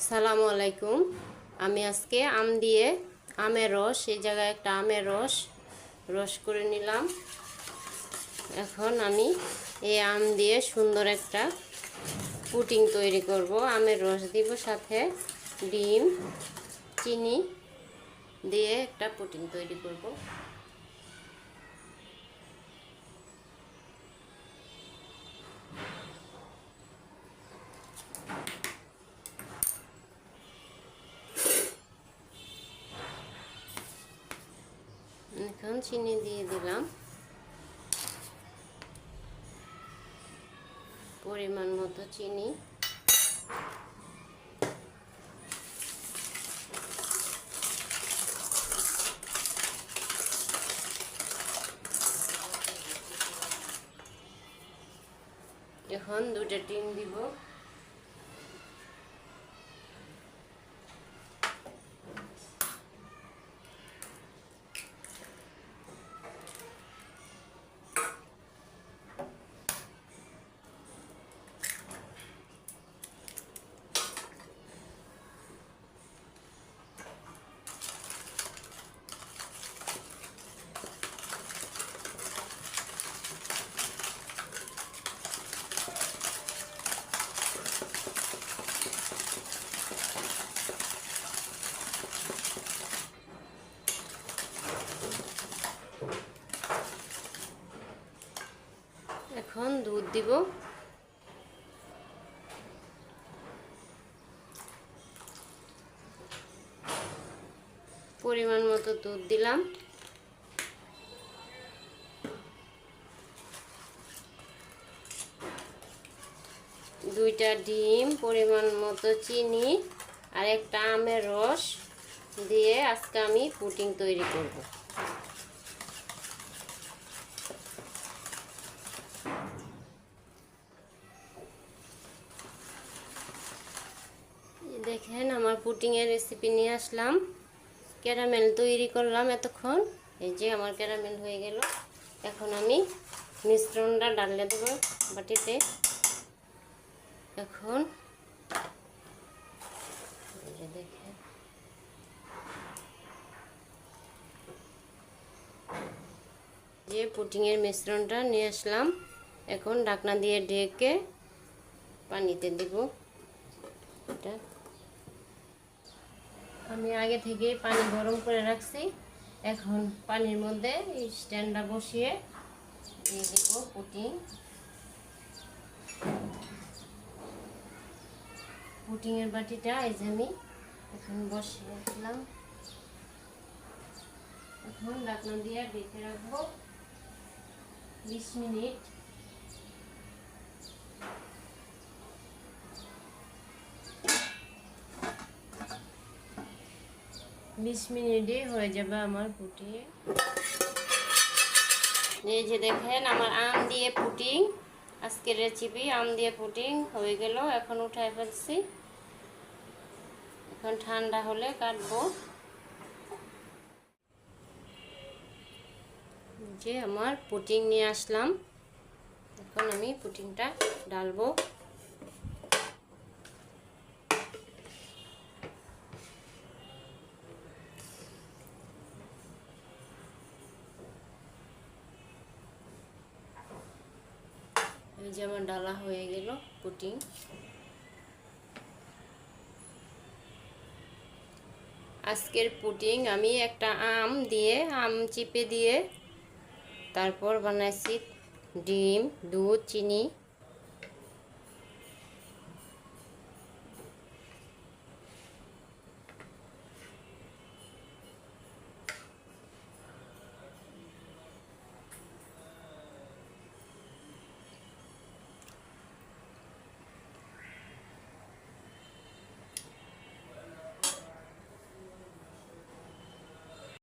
আসসালামু আলাইকুম। আমি আজকে আম দিয়ে আমের রস, এই জায়গায় একটা আমের রস করে নিলাম। এখন আমি এই আম দিয়ে সুন্দর একটা পুডিং তৈরি করব। আমের রস দিব, সাথে ডিম, চিনি দিয়ে একটা পুডিং তৈরি করব। এখন চিনি দিয়ে দিলাম পরিমাণ মতো চিনি। এখন দুটো ডিম দিব। এখন দুধ দিব। পরিমাণ মতো দুধ দিলাম। দুইটা ডিম, পরিমাণ মতো চিনি আর একটা আমের রস দিয়ে আজকে আমি পুডিং তৈরি করব। দেখেন, আমার পুডিংয়ের রেসিপি নিয়ে আসলাম। ক্যারামেল তৈরি করলাম এতক্ষণ। এই যে আমার ক্যারামেল হয়ে গেল। এখন আমি মিশ্রণটা ঢালে দেব বাটিতে। এখন এই যে দেখেন, যে পুডিংয়ের মিশ্রণটা নিয়ে আসলাম। এখন ঢাকনা দিয়ে ঢেকে পানিতে দেব। এটা আমি আগে থেকে পানি গরম করে রাখছি। এখন পানির মধ্যে এই স্ট্যান্ডটা বসিয়ে দিয়ে দেব পুডিংয়ের বাটিটা। এই যে আমি এখন বসিয়ে দিলাম। এখন ঢাকনা দিয়ে ঢেকে রাখবো 20 মিনিট। বিশ মিনিটে হয়ে যাবে আমার পুডিং। এই যে দেখেন, আমার আম দিয়ে পুডিং, আজকের রেসিপি আম দিয়ে পুডিং হয়ে গেল। এখন উঠায় ফেলছি। এখন ঠান্ডা হলে কাটবো। যে আমার পুডিং নিয়ে আসলাম। এখন আমি পুডিংটা ঢালবো। এই যে আমার ডালা হয়ে গেল পুডিং। আজকের পুডিং আমি একটা আম চিপে দিয়ে তারপর বানাইছি ডিম, দুধ, চিনি